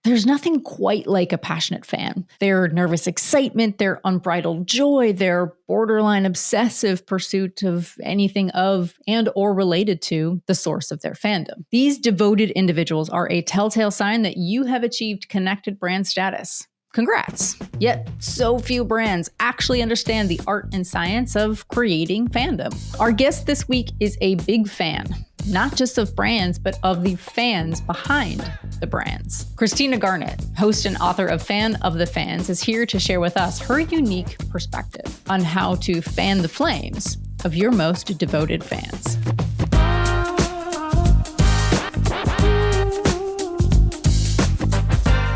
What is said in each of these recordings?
There's nothing quite like a passionate fan. Their nervous excitement, their unbridled joy, their borderline obsessive pursuit of anything of and or related to the source of their fandom. These devoted individuals are a telltale sign that you have achieved connected brand status. Congrats. Yet so few brands actually understand the art and science of creating fandom. Our guest this week is a big fan, not just of brands, but of the fans behind the brands. Christina Garnett, host and author of Fan of the Fans, is here to share with us her unique perspective on how to fan the flames of your most devoted fans.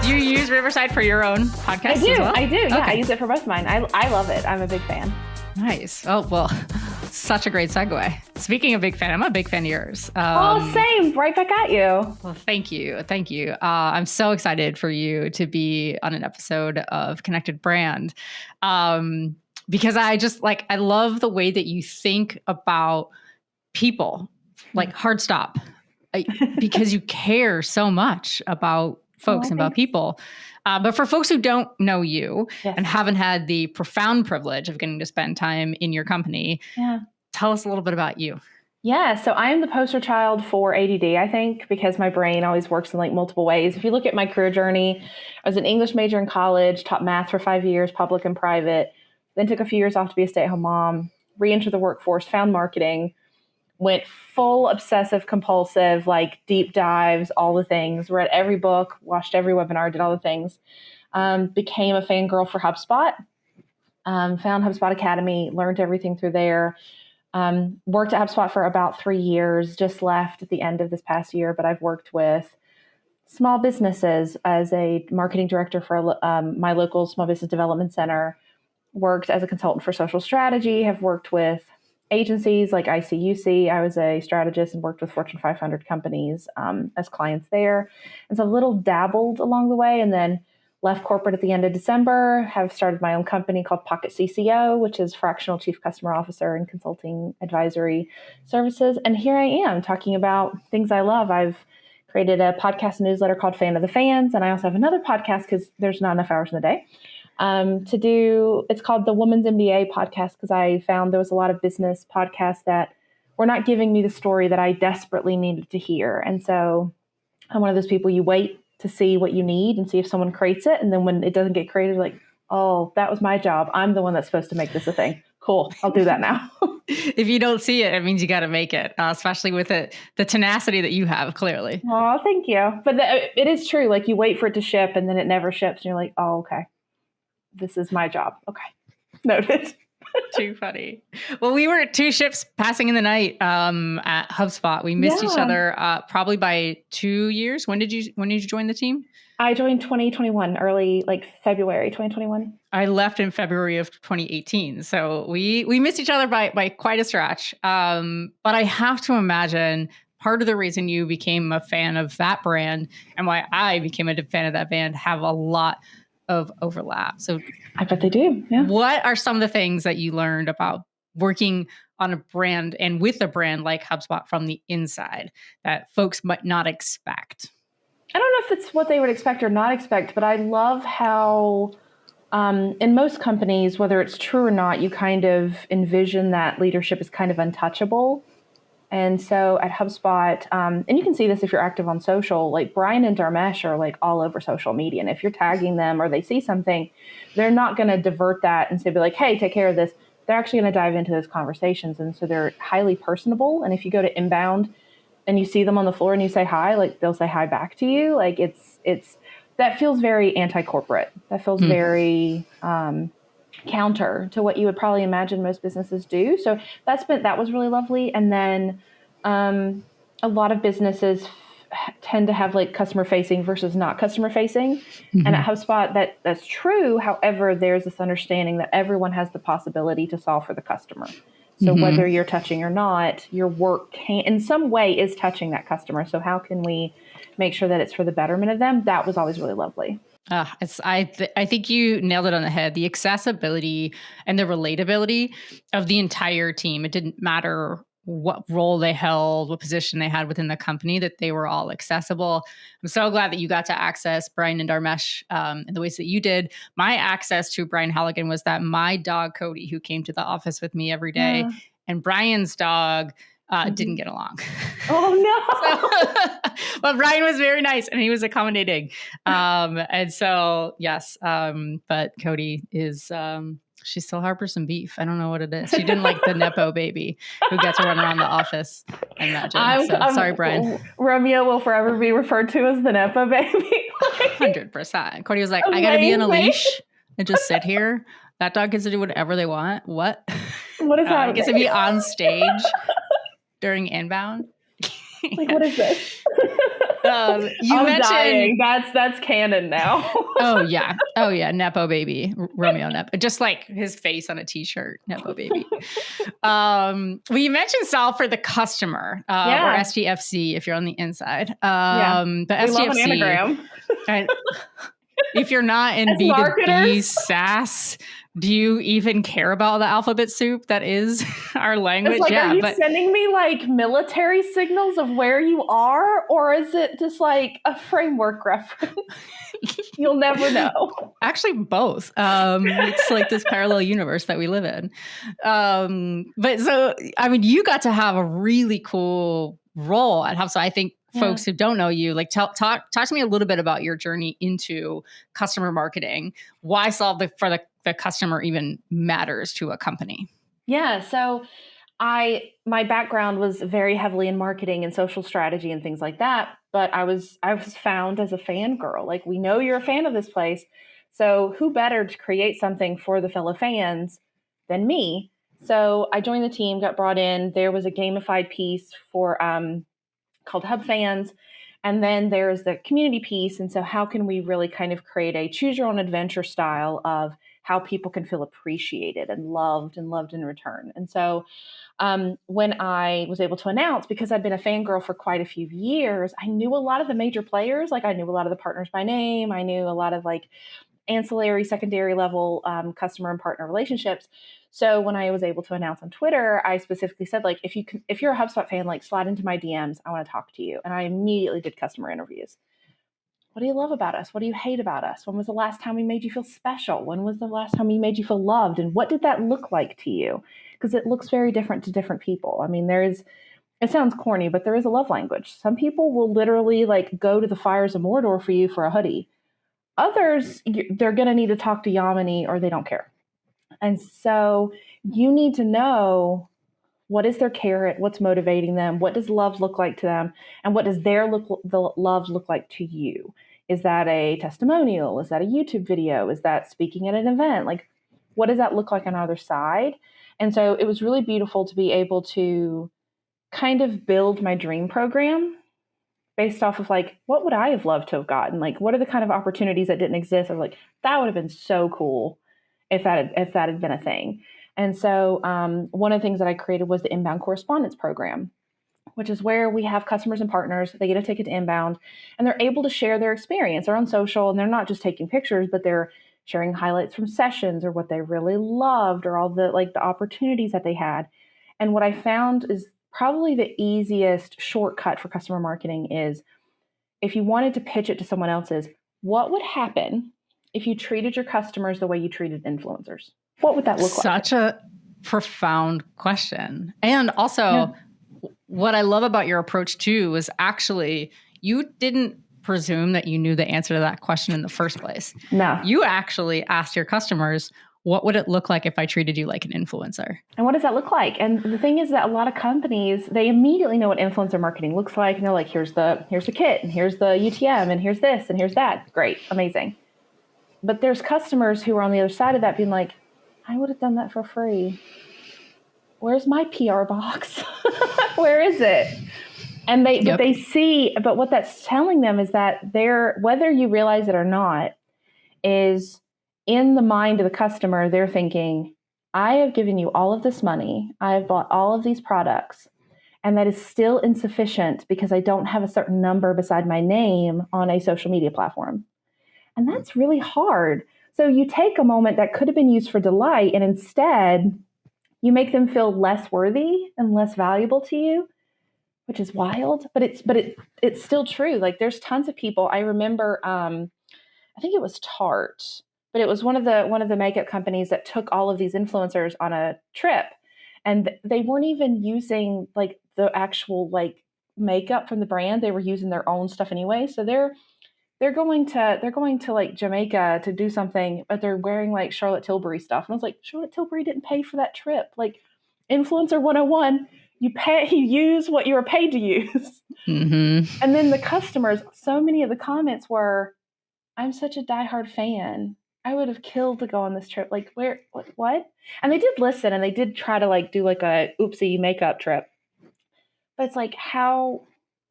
Do you use Riverside for your own podcast as well? I do. Yeah, okay. I use it for both of mine. I love it. I'm a big fan. Nice. Oh, well, such a great segue. Speaking of big fan, I'm a big fan of yours. Same. Right back at you. Well, thank you. Thank you. I'm so excited for you to be on an episode of Connected Brand because I love the way that you think about people, like hard stop, because you care so much about folks and about people. But for folks who don't know you and haven't had the profound privilege of getting to spend time in your company, tell us a little bit about you. Yeah, so I am the poster child for ADD, I think, because my brain always works in like multiple ways. If you look at my career journey, I was an English major in college, taught math for 5 years, public and private, then took a few years off to be a stay-at-home mom, re-entered the workforce, found marketing, went full obsessive compulsive, like deep dives, all the things, read every book, watched every webinar, did all the things, became a fangirl for HubSpot, found HubSpot Academy, learned everything through there, worked at HubSpot for about 3 years, just left at the end of this past year, but I've worked with small businesses as a marketing director for my local small business development center, worked as a consultant for social strategy, have worked with agencies like ICUC. I was a strategist and worked with Fortune 500 companies as clients there. And so a little dabbled along the way and then left corporate at the end of December, have started my own company called Pocket CCO, which is fractional chief customer officer and consulting advisory services. And here I am talking about things I love. I've created a podcast and newsletter called Fan of the Fans. And I also have another podcast because there's not enough hours in the day. It's called the Women's MBA podcast because I found there was a lot of business podcasts that were not giving me the story that I desperately needed to hear. And so I'm one of those people, you wait to see what you need and see if someone creates it. And then when it doesn't get created, like, oh, that was my job. I'm the one that's supposed to make this a thing. Cool. I'll do that now. If you don't see it, it means you got to make it, especially with the tenacity that you have, clearly. Oh, thank you. But it is true. Like you wait for it to ship and then it never ships. And you're like, oh, okay. This is my job. Okay. Noted. Too funny. Well, we were two ships passing in the night at HubSpot. We missed each other probably by 2 years. When did you join the team? I joined 2021, early February 2021. I left in February of 2018. So we missed each other by quite a stretch. But I have to imagine part of the reason you became a fan of that brand and why I became a fan of that band have a lot of overlap. So I bet they do. Yeah. What are some of the things that you learned about working on a brand and with a brand like HubSpot from the inside that folks might not expect? I don't know if it's what they would expect or not expect, but I love how in most companies, whether it's true or not, you kind of envision that leadership is kind of untouchable. And so at HubSpot, and you can see this if you're active on social, like Brian and Dharmesh are like all over social media. And if you're tagging them or they see something, they're not going to divert that and say, be like, hey, take care of this. They're actually going to dive into those conversations. And so they're highly personable. And if you go to inbound and you see them on the floor and you say hi, like they'll say hi back to you. Like it's that feels very anti-corporate. That feels very counter to what you would probably imagine most businesses do. So that was really lovely. And then a lot of businesses tend to have like customer facing versus not customer facing. And at HubSpot, that's true. However, there's this understanding that everyone has the possibility to solve for the customer. So whether you're touching or not, your work in some way is touching that customer. So how can we make sure that it's for the betterment of them? That was always really lovely. I think you nailed it on the head. The accessibility and the relatability of the entire team. It didn't matter what role they held, what position they had within the company, that they were all accessible. I'm so glad that you got to access Brian and Dharmesh in the ways that you did. My access to Brian Halligan was that my dog, Cody, who came to the office with me every day, and Brian's dog didn't get along. Oh, no. But Brian was very nice and he was accommodating. And so, yes, but Cody is... she still harbors some beef. I don't know what it is. She didn't like the Nepo baby who got to run around the office, I imagine. I'm sorry, Brian. Romeo will forever be referred to as the Nepo baby. 100%. Cody was like, I got to be on a leash and just sit here. That dog gets to do whatever they want. What? What is that? I guess to be on stage during inbound. Like, what is this? You mentioned dying. That's canon now. Oh yeah, Nepo baby, Romeo Nepo, just like his face on a t-shirt, Nepo baby. Well, you mentioned solve for the customer, or STFC if you're on the inside. But we STFC, love an anagram. And if you're not in B2B SaaS, do you even care about the alphabet soup that is our language? Like, are you sending me like military signals of where you are, or is it just like a framework reference? You'll never know. Actually, both. It's like this parallel universe that we live in. But so, I mean, you got to have a really cool role at HubSpot. I think folks who don't know you, like talk to me a little bit about your journey into customer marketing. Why solve for the customer even matters to a company? Yeah. So my background was very heavily in marketing and social strategy and things like that. But I was found as a fangirl. Like, we know you're a fan of this place. So who better to create something for the fellow fans than me? So I joined the team, got brought in. There was a gamified piece for called Hub Fans. And then there's the community piece. And so how can we really kind of create a choose your own adventure style of how people can feel appreciated and loved in return? And so when I was able to announce, because I'd been a fangirl for quite a few years, I knew a lot of the major players. Like, I knew a lot of the partners by name. I knew a lot of like ancillary, secondary level customer and partner relationships. So when I was able to announce on Twitter, I specifically said, like, if you're a HubSpot fan, like, slide into my DMs. I want to talk to you. And I immediately did customer interviews. What do you love about us? What do you hate about us? When was the last time we made you feel special? When was the last time we made you feel loved? And what did that look like to you? Because it looks very different to different people. I mean, it sounds corny, but there is a love language. Some people will literally like go to the fires of Mordor for you for a hoodie. Others, they're going to need to talk to Yamini or they don't care. And so you need to know, what is their carrot? What's motivating them? What does love look like to them? And what does the love look like to you? Is that a testimonial? Is that a YouTube video? Is that speaking at an event? Like, what does that look like on either side? And so it was really beautiful to be able to kind of build my dream program based off of like, what would I have loved to have gotten? Like, what are the kind of opportunities that didn't exist? I was like, that would have been so cool if that had been a thing. And so one of the things that I created was the inbound correspondence program, which is where we have customers and partners. They get a ticket to inbound and they're able to share their experience. They're on social and they're not just taking pictures, but they're sharing highlights from sessions or what they really loved or all the opportunities that they had. And what I found is probably the easiest shortcut for customer marketing is, if you wanted to pitch it to someone else's, what would happen if you treated your customers the way you treated influencers? What would that look like? Such a profound question. And also, what I love about your approach too is actually, you didn't presume that you knew the answer to that question in the first place. No. You actually asked your customers, what would it look like if I treated you like an influencer? And what does that look like? And the thing is that a lot of companies, they immediately know what influencer marketing looks like. And they're like, here's the kit, and here's the UTM, and here's this, and here's that. Great, amazing. But there's customers who are on the other side of that being like, I would have done that for free. Where's my PR box? Where is it? And they see, but what that's telling them is that whether you realize it or not, is in the mind of the customer, they're thinking, I have given you all of this money. I have bought all of these products, and that is still insufficient because I don't have a certain number beside my name on a social media platform. And that's really hard. So you take a moment that could have been used for delight, and instead you make them feel less worthy and less valuable to you, which is wild, but it's still true. Like there's tons of people. I remember I think it was Tarte, but it was one of the makeup companies that took all of these influencers on a trip, and they weren't even using like the actual like makeup from the brand. They were using their own stuff anyway. So they're going to like Jamaica to do something, but they're wearing like Charlotte Tilbury stuff. And I was like, Charlotte Tilbury didn't pay for that trip. Like influencer 101, you use what you were paid to use. Mm-hmm. And then the customers, so many of the comments were, I'm such a diehard fan. I would have killed to go on this trip. Like where what? And they did listen and they did try to like do like a oopsie makeup trip. But it's like how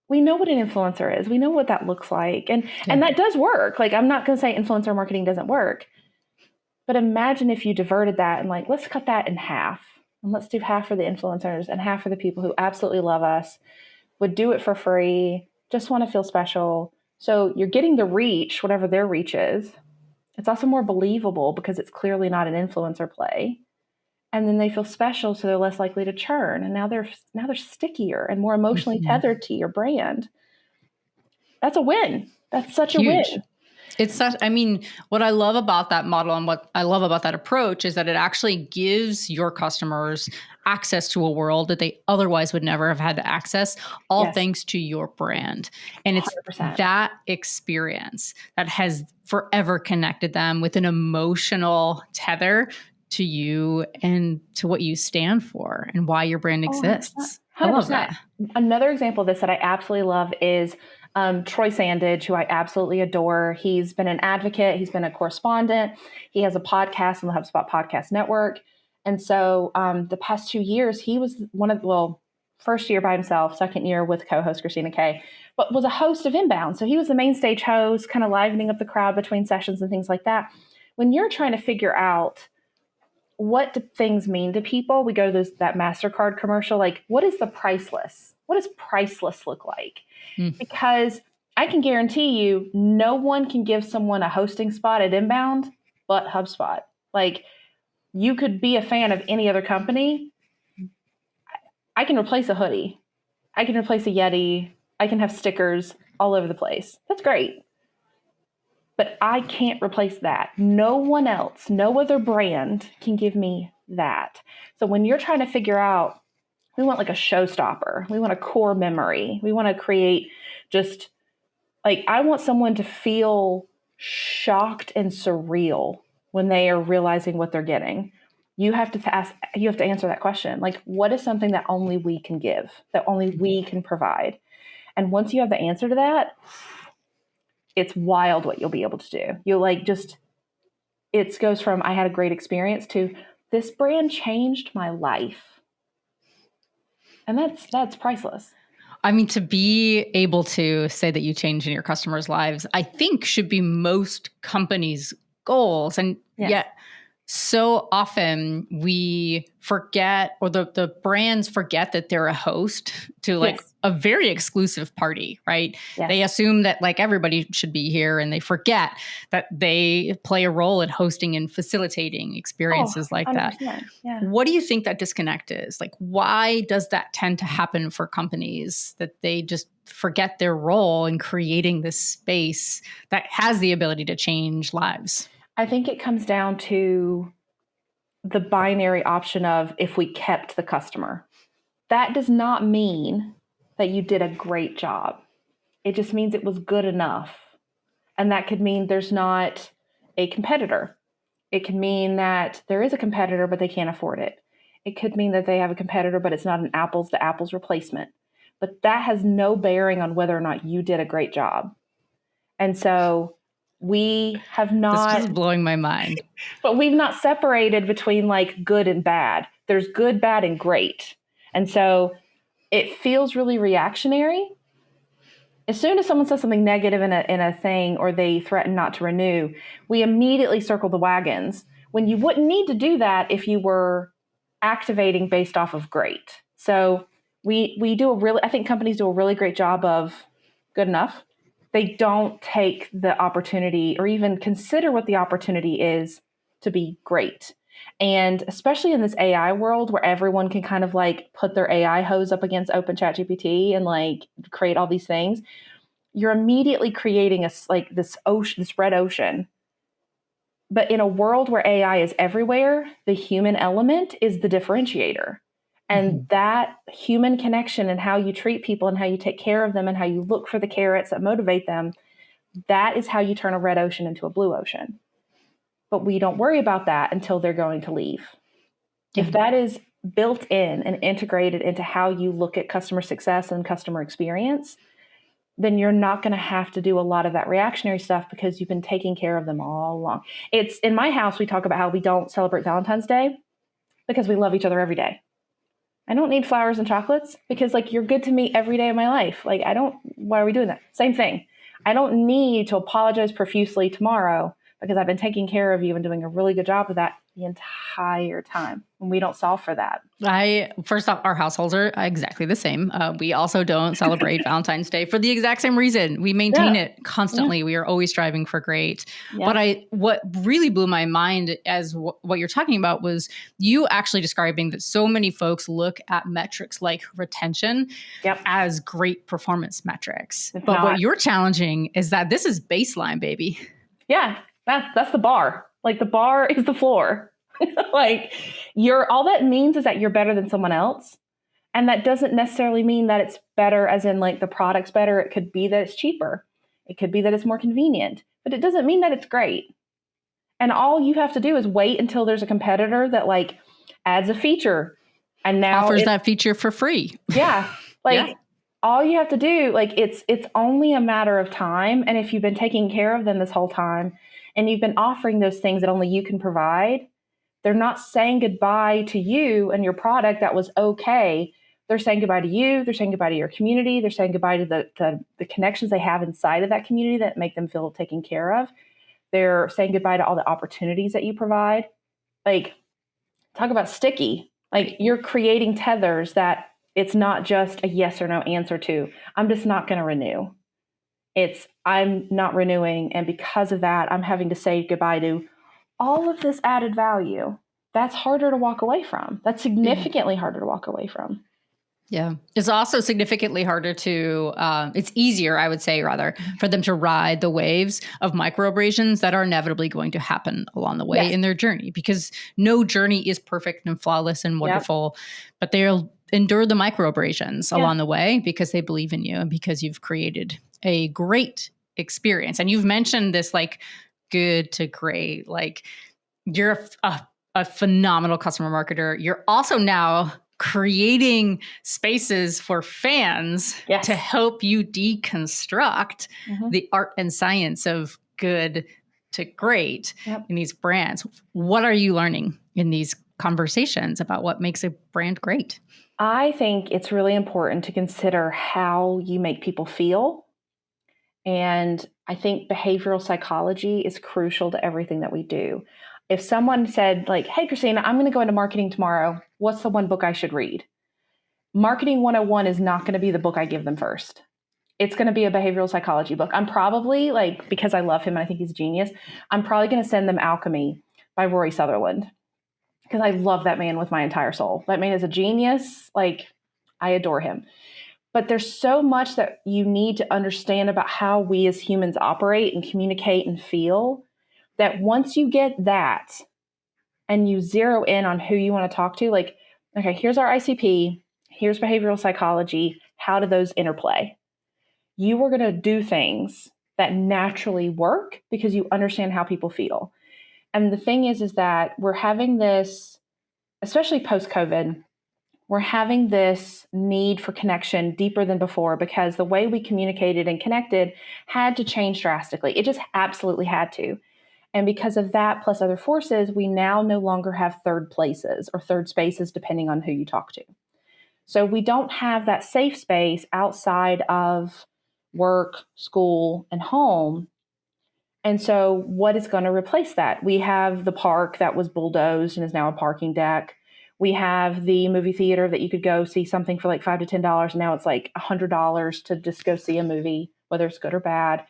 we know what an influencer is. We know what that looks like. And that does work. Like I'm not going to say influencer marketing doesn't work. But imagine if you diverted that and like let's cut that in half. And let's do half for the influencers and half for the people who absolutely love us, would do it for free, just want to feel special. So you're getting the reach, whatever their reach is. It's also more believable because it's clearly not an influencer play. And then they feel special, so they're less likely to churn. And now they're stickier and more emotionally tethered to your brand. That's a win. That's such a win. Huge. It's such, I mean, what I love about that model and what I love about that approach is that it actually gives your customers access to a world that they otherwise would never have had to access, all Yes. thanks to your brand. And it's 100%. that experience that has forever connected them with an emotional tether to you and to what you stand for and why your brand exists. 100%. I love that. Another example of this that I absolutely love is Troy Sandage, who I absolutely adore. He's been an advocate. He's been a correspondent. He has a podcast on the HubSpot Podcast Network. And so the past 2 years, he was first year by himself, second year with co-host Christina K, but was a host of Inbound. So he was the main stage host, kind of livening up the crowd between sessions and things like that. When you're trying to figure out what do things mean to people, we go to that MasterCard commercial, like what is the priceless? What does priceless look like? Because I can guarantee you no one can give someone a hosting spot at Inbound but HubSpot. Like you could be a fan of any other company. I can replace a hoodie. I can replace a Yeti. I can have stickers all over the place. That's great. But I can't replace that. No one else, no other brand can give me that. So when you're trying to figure out, we want like a showstopper, we want a core memory, we want to create just like, I want someone to feel shocked and surreal when they are realizing what they're getting. You have to answer that question. Like, what is something that only we can give, that only we can provide? And once you have the answer to that, it's wild what you'll be able to do. You'll it goes from I had a great experience to this brand changed my life. And that's priceless. I mean, to be able to say that you changed in your customers' lives, I think should be most companies' goals. And yet so often we forget, or the brands forget that they're a host to like a very exclusive party, right? Yes. They assume that like everybody should be here, and they forget that they play a role in hosting and facilitating experiences like that. Yeah. What do you think that disconnect is? Like, why does that tend to happen for companies, that they just forget their role in creating this space that has the ability to change lives? I think it comes down to the binary option of if we kept the customer. That does not mean that you did a great job. It just means it was good enough. And that could mean there's not a competitor. It could mean that there is a competitor, but they can't afford it. It could mean that they have a competitor, but it's not an apples to apples replacement. But that has no bearing on whether or not you did a great job. And so we have not. This is blowing my mind. But we've not separated between like good and bad. There's good, bad, and great. And so it feels really reactionary. As soon as someone says something negative in a thing, or they threaten not to renew, we immediately circle the wagons, when you wouldn't need to do that if you were activating based off of great. So I think companies do a really great job of good enough. They don't take the opportunity or even consider what the opportunity is to be great. And especially in this AI world where everyone can kind of like put their AI hose up against open ChatGPT and like create all these things, you're immediately creating this ocean, this red ocean. But in a world where AI is everywhere, the human element is the differentiator. And that human connection and how you treat people and how you take care of them and how you look for the carrots that motivate them, that is how you turn a red ocean into a blue ocean. But we don't worry about that until they're going to leave. If that is built in and integrated into how you look at customer success and customer experience, then you're not going to have to do a lot of that reactionary stuff because you've been taking care of them all along. It's in my house, we talk about how we don't celebrate Valentine's Day because we love each other every day. I don't need flowers and chocolates because like you're good to me every day of my life. Like why are we doing that? Same thing. I don't need to apologize profusely tomorrow because I've been taking care of you and doing a really good job of that the entire time. And we don't solve for that. First off, our households are exactly the same. We also don't celebrate Valentine's Day for the exact same reason. We maintain it constantly. We are always striving for great. But what really blew my mind as what you're talking about was you actually describing that so many folks look at metrics like retention as great performance metrics. But what you're challenging is that this is baseline, baby. Yeah, that's the bar. Like the bar is the floor. Like all that means is that you're better than someone else. And that doesn't necessarily mean that it's better as in like the product's better. It could be that it's cheaper. It could be that it's more convenient, but it doesn't mean that it's great. And all you have to do is wait until there's a competitor that like adds a feature and now offers that feature for free. Yeah. Like all you have to do, like it's only a matter of time. And if you've been taking care of them this whole time and you've been offering those things that only you can provide, they're not saying goodbye to you and your product that was okay. They're saying goodbye to you. They're saying goodbye to your community. They're saying goodbye to the connections they have inside of that community that make them feel taken care of. They're saying goodbye to all the opportunities that you provide. Like, talk about sticky. Like, you're creating tethers that it's not just a yes or no answer to, I'm just not going to renew. It's, I'm not renewing. And because of that, I'm having to say goodbye to all of this added value. That's harder to walk away from. That's significantly harder to walk away from. Yeah. It's also significantly harder to, it's easier, I would say, rather, for them to ride the waves of microabrasions that are inevitably going to happen along the way in their journey, because no journey is perfect and flawless and wonderful, but they'll endure the microabrasions along the way because they believe in you and because you've created a great experience. And you've mentioned this like good to great, like you're a phenomenal customer marketer. You're also now creating spaces for fans to help you deconstruct the art and science of good to great in these brands. What are you learning in these conversations about what makes a brand great? I think it's really important to consider how you make people feel. And I think behavioral psychology is crucial to everything that we do. If someone said like, hey, Christina, I'm going to go into marketing tomorrow. What's the one book I should read? Marketing 101 is not going to be the book I give them first. It's going to be a behavioral psychology book. I'm probably like, because I love him and I think he's a genius, I'm probably going to send them Alchemy by Rory Sutherland because I love that man with my entire soul. That man is a genius. Like, I adore him. But there's so much that you need to understand about how we as humans operate and communicate and feel that once you get that and you zero in on who you want to talk to, like, okay, here's our ICP, here's behavioral psychology, how do those interplay? You are going to do things that naturally work because you understand how people feel. And the thing is that we're having this, especially post-COVID, we're having this need for connection deeper than before because the way we communicated and connected had to change drastically. It just absolutely had to. And because of that, plus other forces, we now no longer have third places or third spaces, depending on who you talk to. So we don't have that safe space outside of work, school, and home. And so what is going to replace that? We have the park that was bulldozed and is now a parking deck. We have the movie theater that you could go see something for like $5 to $10. And now it's like $100 to just go see a movie, whether it's good or bad.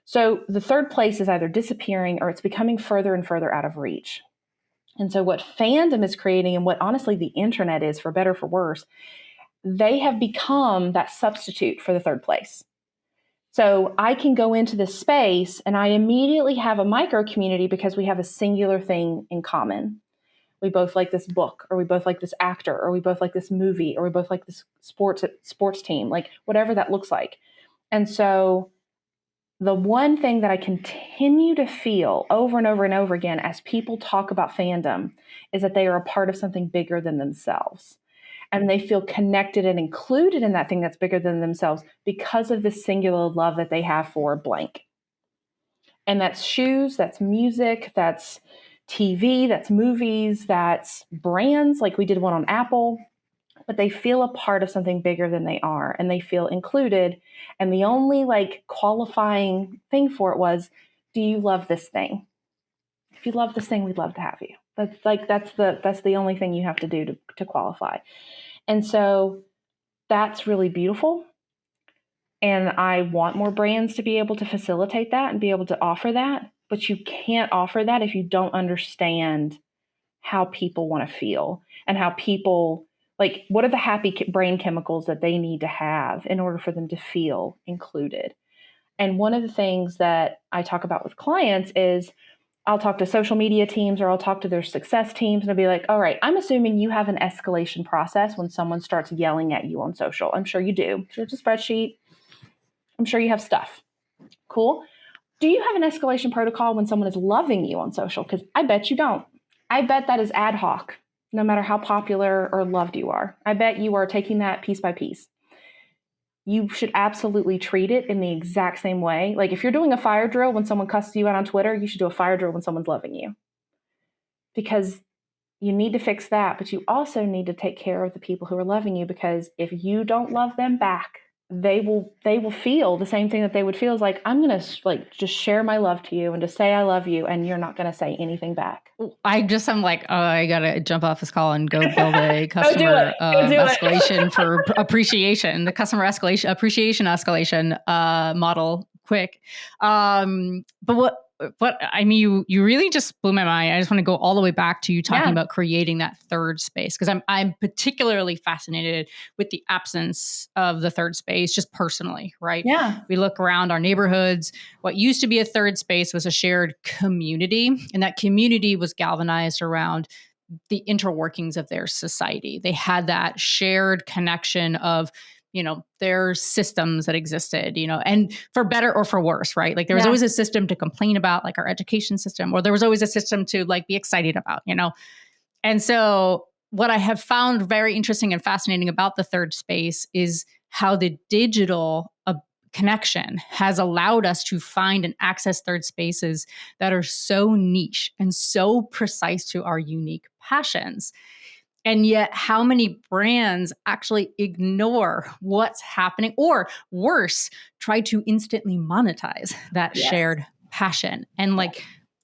So the third place is either disappearing or it's becoming further and further out of reach. And so what fandom is creating, and what honestly the internet is, for better or for worse, they have become that substitute for the third place. So I can go into this space and I immediately have a micro community because we have a singular thing in common. We both like this book, or we both like this actor, or we both like this movie, or we both like this sports team, like whatever that looks like. And so the one thing that I continue to feel over and over and over again as people talk about fandom is that they are a part of something bigger than themselves. And they feel connected and included in that thing that's bigger than themselves because of this singular love that they have for blank. And that's shoes, that's music, that's TV, that's movies, that's brands. Like we did one on Apple, but they feel a part of something bigger than they are, and they feel included. And the only like qualifying thing for it was, do you love this thing? If you love this thing, we'd love to have you. That's the only thing you have to do to qualify. And so that's really beautiful. And I want more brands to be able to facilitate that and be able to offer that. But you can't offer that if you don't understand how people want to feel, and how people, like, what are the happy brain chemicals that they need to have in order for them to feel included. And one of the things that I talk about with clients is I'll talk to social media teams, or I'll talk to their success teams, and I'll be like, all right, I'm assuming you have an escalation process when someone starts yelling at you on social. I'm sure you do. I'm sure it's a spreadsheet. I'm sure you have stuff. Cool. Do you have an escalation protocol when someone is loving you on social? Because I bet you don't. I bet that is ad hoc, no matter how popular or loved you are. I bet you are taking that piece by piece. You should absolutely treat it in the exact same way. Like if you're doing a fire drill when someone cusses you out on Twitter, you should do a fire drill when someone's loving you. Because you need to fix that, but you also need to take care of the people who are loving you, because if you don't love them back, they will feel the same thing that they would feel, is like, I'm going to like just share my love to you and just say I love you, and you're not going to say anything back. I'm like, oh, I got to jump off this call and go build a Go do customer it. Go do escalation for appreciation, the customer appreciation escalation model quick. But I mean, you really just blew my mind. I just want to go all the way back to you talking about creating that third space, because I'm particularly fascinated with the absence of the third space, just personally, right? Yeah. We look around our neighborhoods. What used to be a third space was a shared community, and that community was galvanized around the interworkings of their society. They had that shared connection of, their systems that existed, and for better or for worse, right? Like there was always a system to complain about, like our education system, or there was always a system to like be excited about, And so what I have found very interesting and fascinating about the third space is how the digital connection has allowed us to find and access third spaces that are so niche and so precise to our unique passions. And yet, how many brands actually ignore what's happening, or worse, try to instantly monetize that shared passion? And like,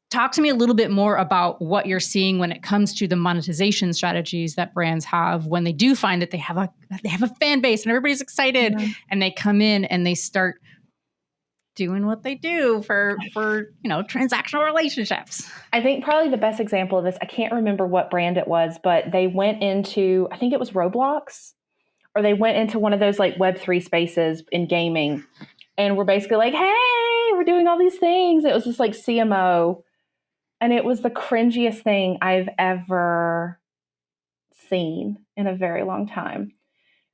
talk to me a little bit more about what you're seeing when it comes to the monetization strategies that brands have when they do find that they have a fan base and everybody's excited, and they come in and they start doing what they do for transactional relationships. I think probably the best example of this, I can't remember what brand it was, but they went into, I think it was Roblox, or they went into one of those like Web3 spaces in gaming, and we're basically like, hey, we're doing all these things. It was just like CMO, and it was the cringiest thing I've ever seen in a very long time.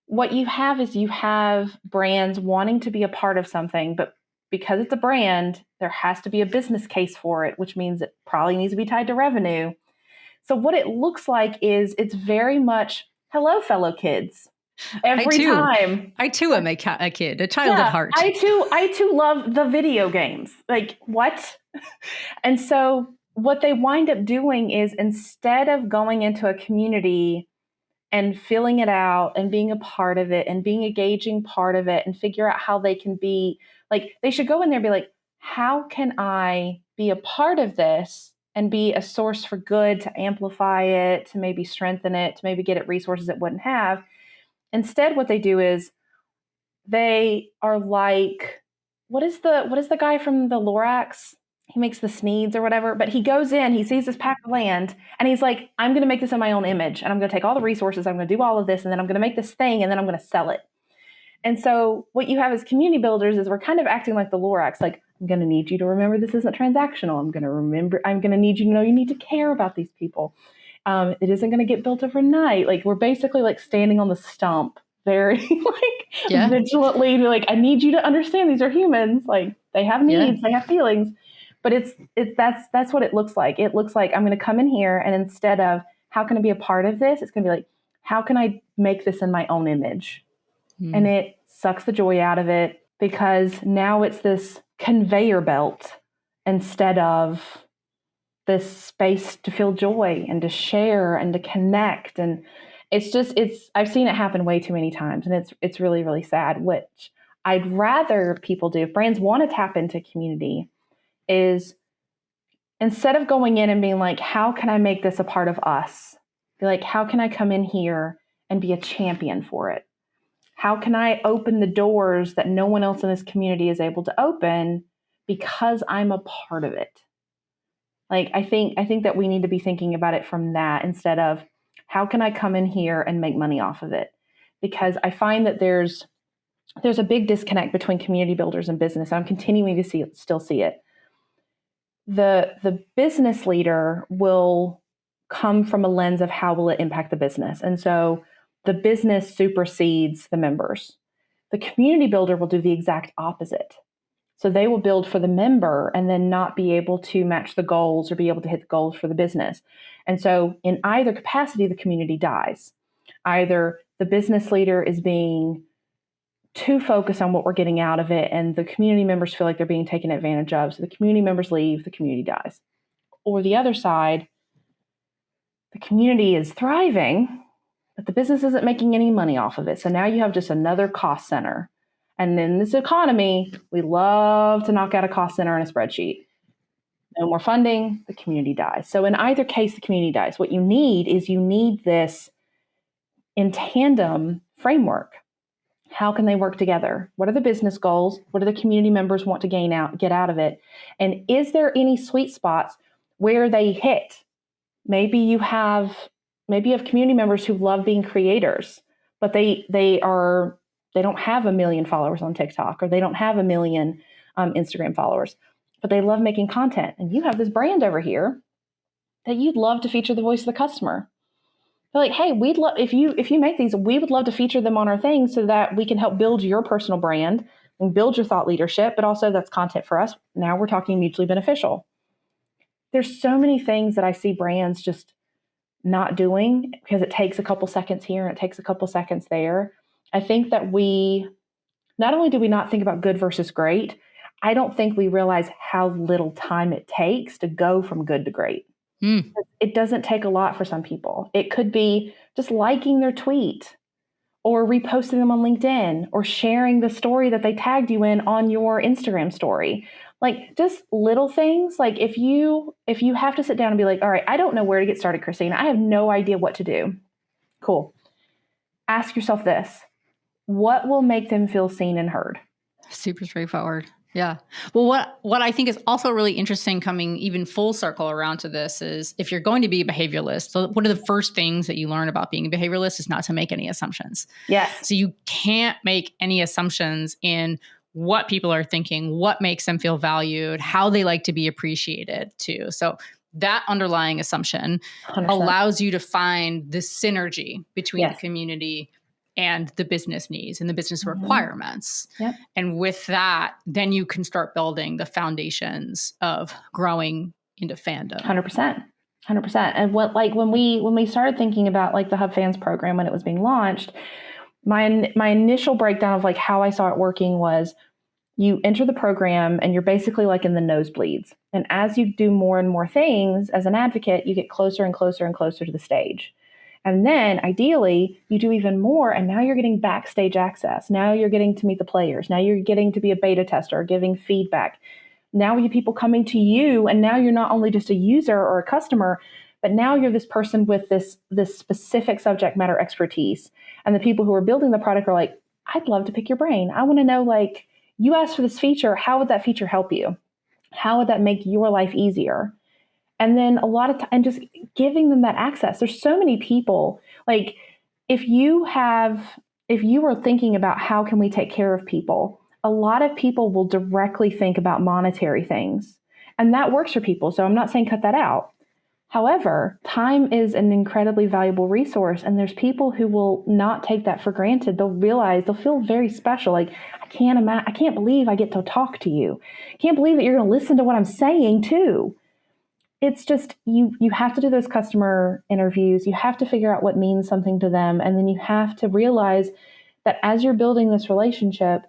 What you have is you have brands wanting to be a part of something, but because it's a brand, there has to be a business case for it, which means it probably needs to be tied to revenue. So what it looks like is it's very much, hello, fellow kids. Every time. I too am a kid, a child at heart. I too love the video games. Like, what? And so what they wind up doing is, instead of going into a community and filling it out and being a part of it and being a gauging part of it and figure out how they can be, like, they should go in there and be like, how can I be a part of this and be a source for good, to amplify it, to maybe strengthen it, to maybe get it resources it wouldn't have. Instead, what they do is they are like, what is the guy from the Lorax? he makes the Sneeds or whatever, but he goes in, he sees this pack of land, and he's like, I'm going to make this in my own image, and I'm going to take all the resources, I'm going to do all of this, and then I'm going to make this thing, and then I'm going to sell it. And so what you have as community builders is we're kind of acting like the Lorax, like, I'm going to need you to remember this isn't transactional. I'm going to need you to know you need to care about these people. It isn't going to get built overnight. Like, we're basically like standing on the stump, very like vigilantly, like, I need you to understand these are humans. Like, they have needs, they have feelings. But that's what it looks like. It looks like I'm going to come in here, and instead of how can I be a part of this, it's going to be like, how can I make this in my own image? And it sucks the joy out of it, because now it's this conveyor belt instead of this space to feel joy and to share and to connect. And I've seen it happen way too many times, and it's really, really sad, which I'd rather people do. If brands want to tap into community, is instead of going in and being like, how can I make this a part of us? Be like, how can I come in here and be a champion for it? How can I open the doors that no one else in this community is able to open because I'm a part of it? Like, I think that we need to be thinking about it from that, instead of how can I come in here and make money off of it? Because I find that there's a big disconnect between community builders and business. I'm continuing to still see it. The business leader will come from a lens of how will it impact the business. And so the business supersedes the members. The community builder will do the exact opposite. So they will build for the member and then not be able to match the goals or be able to hit the goals for the business. And so in either capacity, the community dies. Either the business leader is being too focused on what we're getting out of it, and the community members feel like they're being taken advantage of. So the community members leave, the community dies. Or the other side, the community is thriving, but the business isn't making any money off of it. So now you have just another cost center. And in this economy, we love to knock out a cost center in a spreadsheet. No more funding, the community dies. So in either case, the community dies. What you need this in tandem framework. How can they work together? What are the business goals? What do the community members want to get out of it? And is there any sweet spots where they hit? Maybe you have community members who love being creators, but they don't have 1 million followers on TikTok, or they don't have 1 million Instagram followers, but they love making content. And you have this brand over here that you'd love to feature the voice of the customer. They're like, hey, we'd love if you make these, we would love to feature them on our thing so that we can help build your personal brand and build your thought leadership, but also that's content for us. Now we're talking mutually beneficial. There's so many things that I see brands just not doing because it takes a couple seconds here and it takes a couple seconds there. I think that not only do we not think about good versus great, I don't think we realize how little time it takes to go from good to great. It doesn't take a lot for some people. It could be just liking their tweet or reposting them on LinkedIn or sharing the story that they tagged you in on your Instagram story. Like, just little things. Like, if you have to sit down and be like, all right, I don't know where to get started, Christina. I have no idea what to do. Cool. Ask yourself this. What will make them feel seen and heard? Super straightforward. Yeah. Well, what I think is also really interesting, coming even full circle around to this, is if you're going to be a behavioralist, so one of the first things that you learn about being a behavioralist is not to make any assumptions. Yes. So you can't make any assumptions in what people are thinking, what makes them feel valued, how they like to be appreciated too. So that underlying assumption 100%. allows you to find the synergy between Yes. the community and the business needs and the business requirements. Yep. And with that, then you can start building the foundations of growing into fandom. 100%. 100%. And when we started thinking about like the Hub Fans program when it was being launched, my initial breakdown of like how I saw it working was, you enter the program and you're basically like in the nosebleeds. And as you do more and more things as an advocate, you get closer and closer and closer to the stage. And then ideally you do even more. And now you're getting backstage access. Now you're getting to meet the players. Now you're getting to be a beta tester, giving feedback. Now you have people coming to you. And now you're not only just a user or a customer, but now you're this person with this specific subject matter expertise. And the people who are building the product are like, I'd love to pick your brain. I want to know, like, you asked for this feature. How would that feature help you? How would that make your life easier? And then a lot of time, and just giving them that access. There's so many people, like if you were thinking about how can we take care of people, a lot of people will directly think about monetary things. And that works for people. So I'm not saying cut that out. However, time is an incredibly valuable resource, and there's people who will not take that for granted. They'll feel very special. Like, I can't believe I get to talk to you. I can't believe that you're going to listen to what I'm saying too. It's just, you have to do those customer interviews. You have to figure out what means something to them. And then you have to realize that as you're building this relationship,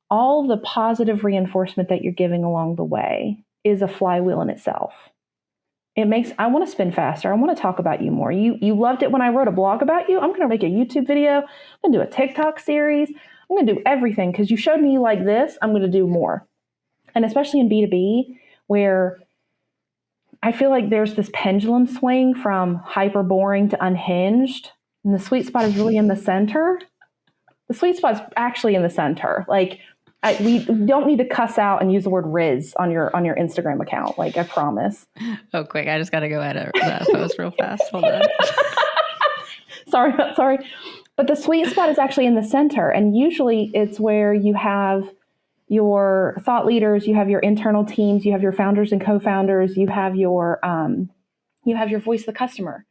all the positive reinforcement that you're giving along the way is a flywheel in itself. I want to spin faster. I want to talk about you more. You loved it when I wrote a blog about you. I'm going to make a YouTube video. I'm going to do a TikTok series. I'm going to do everything because you showed me like this. I'm going to do more. And especially in B2B, where I feel like there's this pendulum swing from hyper boring to unhinged. And the sweet spot is really in the center. The sweet spot is actually in the center. Like, we don't need to cuss out and use the word Riz on your Instagram account. Like, I promise. Oh, quick. I just got to go edit that post real fast. Hold on. Sorry. But the sweet spot is actually in the center. And usually it's where you have your thought leaders, you have your internal teams, you have your founders and co-founders, you have your voice of the customer.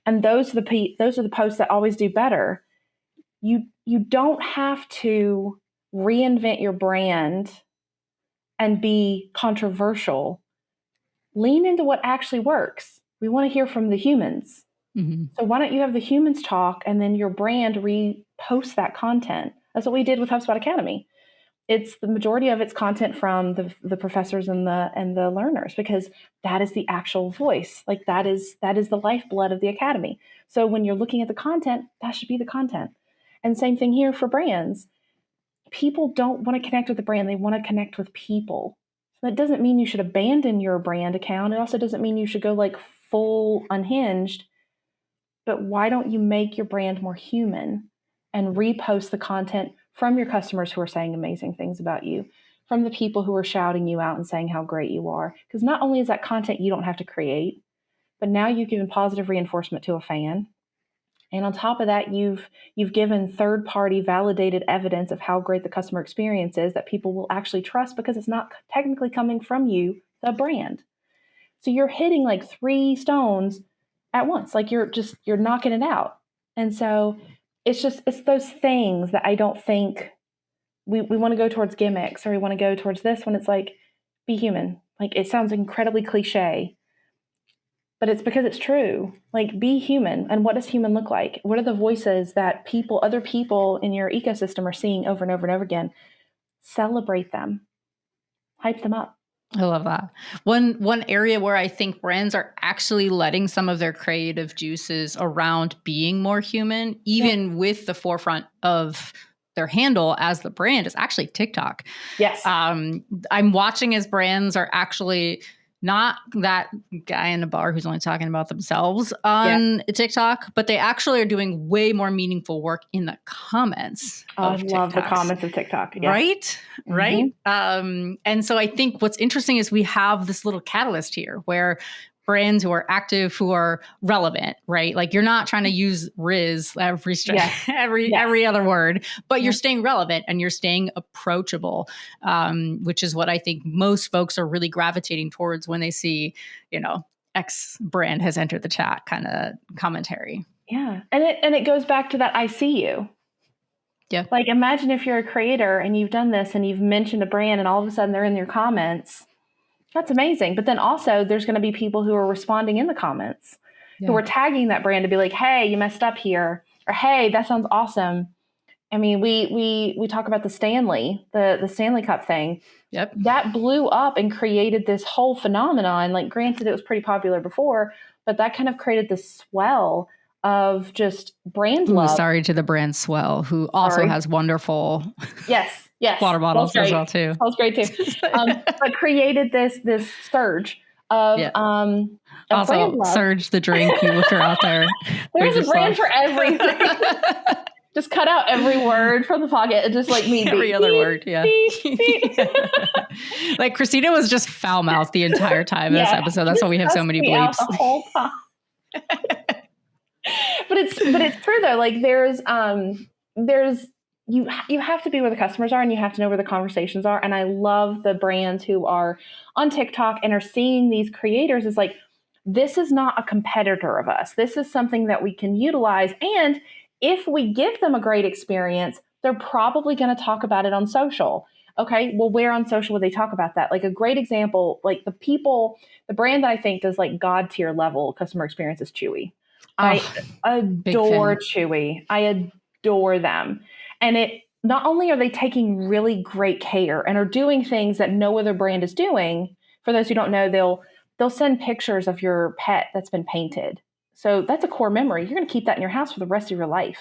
And those are the posts that always do better. You don't have to reinvent your brand and be controversial. Lean into what actually works. We want to hear from the humans. Mm-hmm. So why don't you have the humans talk and then your brand repost that content? That's what we did with HubSpot Academy. It's the majority of its content from the professors and the learners, because that is the actual voice. Like that is the lifeblood of the academy. So when you're looking at the content, that should be the content. And same thing here for brands. People don't want to connect with the brand. They want to connect with people. So that doesn't mean you should abandon your brand account. It also doesn't mean you should go like full unhinged. But why don't you make your brand more human and repost the content from your customers who are saying amazing things about you, from the people who are shouting you out and saying how great you are? Because not only is that content you don't have to create, but now you've given positive reinforcement to a fan. And on top of that, you've given third-party validated evidence of how great the customer experience is that people will actually trust because it's not technically coming from you, the brand. So you're hitting like 3 stones at once. Like you're knocking it out. And so it's those things that I don't think we want to go towards gimmicks, or we want to go towards this when it's like, be human. Like it sounds incredibly cliche, but it's because it's true. Like, be human. And what does human look like? What are the voices that other people in your ecosystem are seeing over and over and over again? Celebrate them. Hype them up. I love that. One area where I think brands are actually letting some of their creative juices around being more human, even with the forefront of their handle as the brand, is actually TikTok. Yes. I'm watching as brands are actually not that guy in the bar who's only talking about themselves on TikTok, but they actually are doing way more meaningful work in the comments. I love the comments of TikTok. Yes. Right? Mm-hmm. Right? And so I think what's interesting is we have this little catalyst here where brands who are active, who are relevant, right? Like you're not trying to use Riz every other word, but you're staying relevant and you're staying approachable, which is what I think most folks are really gravitating towards when they see, X brand has entered the chat kind of commentary. Yeah. And it goes back to that I see you. Yeah. Like imagine if you're a creator and you've done this and you've mentioned a brand and all of a sudden they're in your comments. That's amazing. But then also there's going to be people who are responding in the comments who are tagging that brand to be like, hey, you messed up here. Or, hey, that sounds awesome. I mean, we talk about the Stanley Cup thing. Yep. That blew up and created this whole phenomenon. Like, granted, it was pretty popular before, but that kind of created this swell of just brand love. Sorry to the brand Swell, who also has wonderful water bottles as well too. That was great too. But created this surge of also brand love. Surge the drink if you're out there. There's a brand for everything. Just cut out every word from the pocket and just like me. Every other word. Yeah. Beep, beep. Like Christina was just foul mouthed the entire time in this episode. That's why we have so many bleeps. The whole time. But it's true though. Like there's you have to be where the customers are and you have to know where the conversations are. And I love the brands who are on TikTok and are seeing these creators as like, this is not a competitor of us. This is something that we can utilize. And if we give them a great experience, they're probably going to talk about it on social. Okay, well, where on social would they talk about that? Like a great example, like the brand that I think does like God tier level customer experience is Chewy. I adore Chewy. I adore them. And it not only are they taking really great care and are doing things that no other brand is doing. For those who don't know, they'll send pictures of your pet that's been painted. So that's a core memory. You're going to keep that in your house for the rest of your life.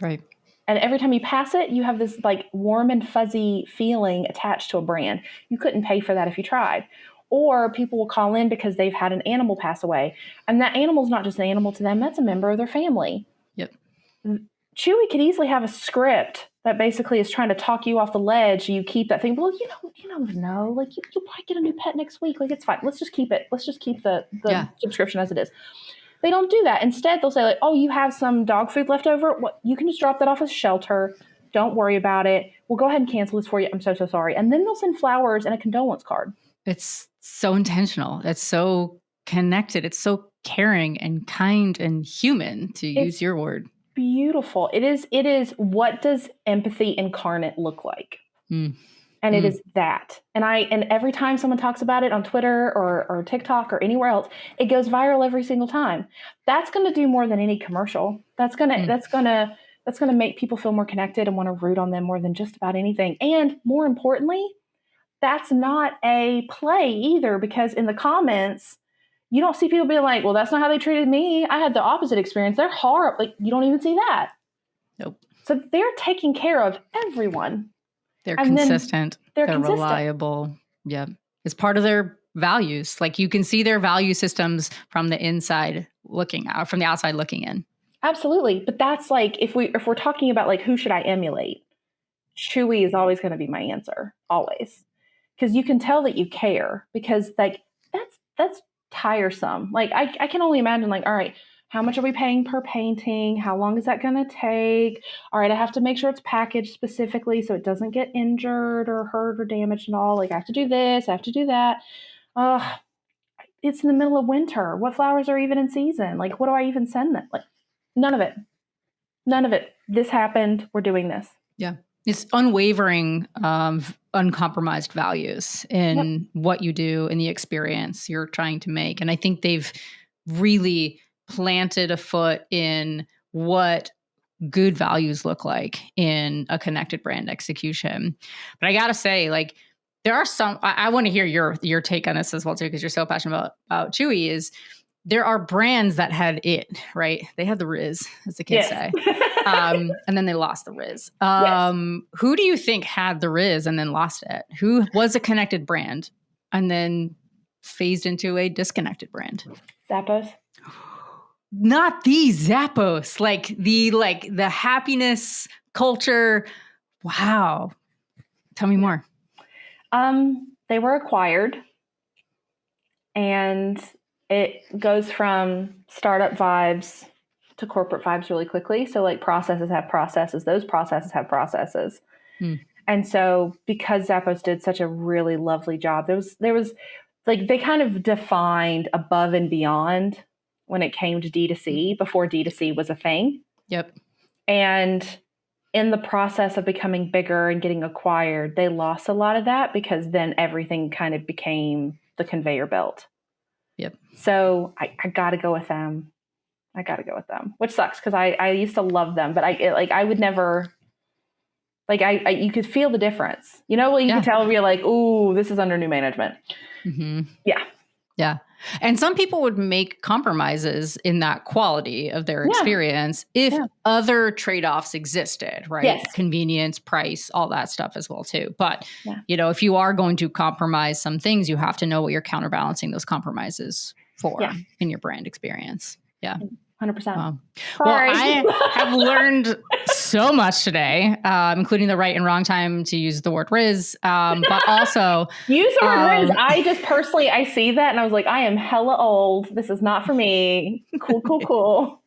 Right. And every time you pass it, you have this like warm and fuzzy feeling attached to a brand. You couldn't pay for that if you tried. Or people will call in because they've had an animal pass away. And that animal's not just an animal to them, that's a member of their family. Yep. Chewy could easily have a script that basically is trying to talk you off the ledge. You keep that thing. Well, you don't know. Like you'll probably get a new pet next week. Like it's fine. Let's just keep it. Let's just keep the subscription as it is. They don't do that. Instead, they'll say like, "Oh, you have some dog food left over. What? You can just drop that off at a shelter. Don't worry about it. We'll go ahead and cancel this for you. I'm so sorry." And then they'll send flowers and a condolence card. It's so intentional. It's so connected. It's so caring and kind and human, to use your word. Beautiful. It is. What does empathy incarnate look like? And it is that. And every time someone talks about it on Twitter or TikTok or anywhere else, it goes viral every single time. That's going to do more than any commercial. That's going to make people feel more connected and want to root on them more than just about anything. And more importantly, that's not a play either, because in the comments, you don't see people being like, well, that's not how they treated me. I had the opposite experience. They're horrible. Like, you don't even see that. Nope. So they're taking care of everyone. They're consistent. They're reliable. Yeah. It's part of their values. Like you can see their value systems from the inside looking out, from the outside looking in. Absolutely. But that's like, if we're talking about like, who should I emulate? Chewy is always going to be my answer. Always. Because you can tell that you care, because like, that's tiresome. Like I can only imagine like, all right, how much are we paying per painting? How long is that going to take? All right, I have to make sure it's packaged specifically so it doesn't get injured or hurt or damaged and all. Like I have to do this, I have to do that. It's in the middle of winter. What flowers are even in season? Like, what do I even send them? Like, none of it. None of it. This happened. We're doing this. Yeah. It's unwavering, uncompromised values in what you do, in the experience you're trying to make. And I think they've really planted a foot in what good values look like in a connected brand execution. But I got to say, like, there are some, I want to hear your take on this as well too, because you're so passionate about Chewy, is there are brands that had it, right? They had the Riz, as the kids say. And then they lost the Riz. Who do you think had the Riz and then lost it? Who was a connected brand and then phased into a disconnected brand? Zappos. Not the Zappos, like the happiness culture. Wow. Tell me more. They were acquired, and it goes from startup vibes to corporate vibes really quickly. So like processes have processes, those processes have processes. And so because Zappos did such a really lovely job, there was like, they kind of defined above and beyond when it came to D2C before D2C was a thing. Yep. And in the process of becoming bigger and getting acquired, they lost a lot of that, because then everything kind of became the conveyor belt. Yep. So I got to go with them. Which sucks, because I used to love them, but I would never, like, you could feel the difference. You know, you could tell you're like, ooh, this is under new management. Mm-hmm. Yeah. Yeah. And some people would make compromises in that quality of their experience if other trade-offs existed, right? Yes. Convenience, price, all that stuff as well too. But, you know, if you are going to compromise some things, you have to know what you're counterbalancing those compromises for in your brand experience. Yeah. 100%. Wow. Well, Sorry. I have learned so much today, including the right and wrong time to use the word Riz, but also use the word Riz. I just personally, I see that and I was like, I am hella old. This is not for me. Cool.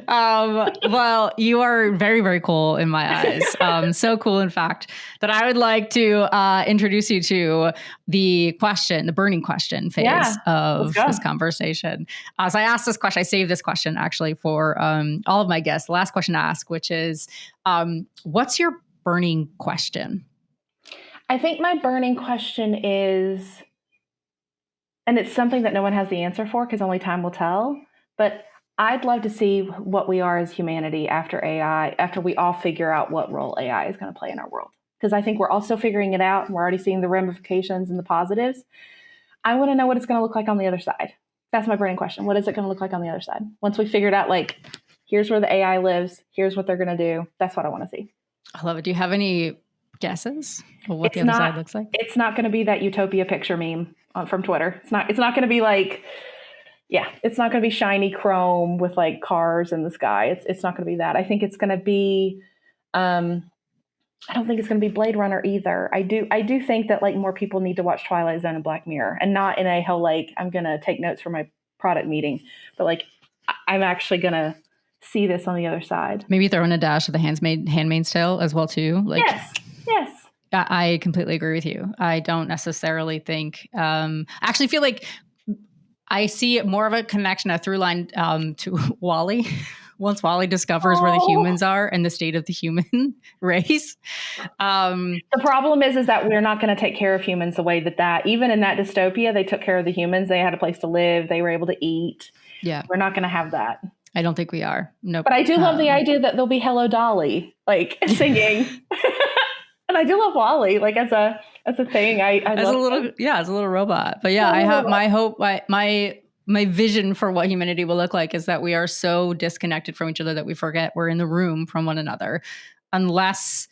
Well, you are very, very cool in my eyes. So cool, in fact, that I would like to introduce you to the burning question phase of this conversation. So I asked this question, I saved this question actually for all of my guests. The last question to ask, which is, what's your burning question? I think my burning question is, and it's something that no one has the answer for because only time will tell, but I'd love to see what we are as humanity after AI, after we all figure out what role AI is going to play in our world. Because I think we're all still figuring it out and we're already seeing the ramifications and the positives. I want to know what it's going to look like on the other side. That's my burning question. What is it going to look like on the other side? Once we figured out, like, here's where the AI lives, here's what they're going to do. That's what I want to see. I love it. Do you have any guesses of what the other side looks like? It's not going to be that utopia picture meme from Twitter. It's not going to be like, it's not going to be shiny chrome with like cars in the sky. It's not going to be that. I think it's going to be, I don't think it's going to be Blade Runner either. I do think that like more people need to watch Twilight Zone and Black Mirror, and not in a how like I'm going to take notes for my product meeting, but like I'm actually going to see this on the other side. Maybe throw in a dash of the Handmaid's Tale as well too. Like, yes. I completely agree with you. I don't necessarily think, I actually feel like I see more of a connection, a through line to WALL-E. Once WALL-E discovers where the humans are and the state of the human race. The problem is that we're not going to take care of humans the way that even in that dystopia, they took care of the humans. They had a place to live. They were able to eat. Yeah. We're not going to have that. I don't think we are. No. But I do love the idea that there'll be Hello Dolly, like singing. And I do love WALL-E, like as a thing. As a little robot. But yeah, I have my hope, my vision for what humanity will look like is that we are so disconnected from each other that we forget we're in the room from one another, unless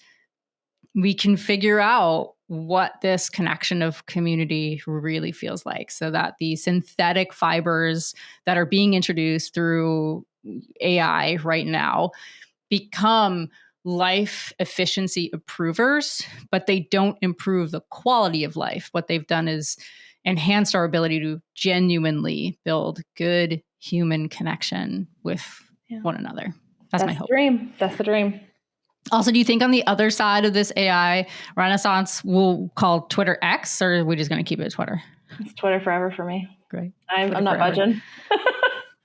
we can figure out what this connection of community really feels like, so that the synthetic fibers that are being introduced through AI right now become life efficiency improvers, but they don't improve the quality of life. What they've done is enhanced our ability to genuinely build good human connection with one another. That's my hope. That's the dream. Also, do you think on the other side of this AI renaissance, we'll call Twitter X, or are we just going to keep it Twitter? It's Twitter forever for me. Great. I'm not budging.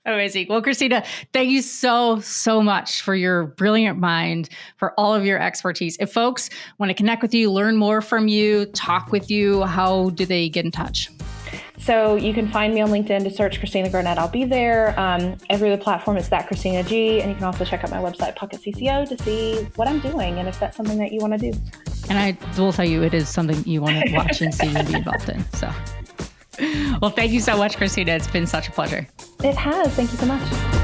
Amazing. Well, Christina, thank you so much for your brilliant mind, for all of your expertise. If folks want to connect with you, learn more from you, talk with you, how do they get in touch? So you can find me on LinkedIn to search Christina Garnett. I'll be there. Every other platform is that Christina G. And you can also check out my website, Pocket CCO, to see what I'm doing and if that's something that you want to do. And I will tell you, it is something you want to watch and see and be involved in. So, well, thank you so much, Christina. It's been such a pleasure. It has. Thank you so much.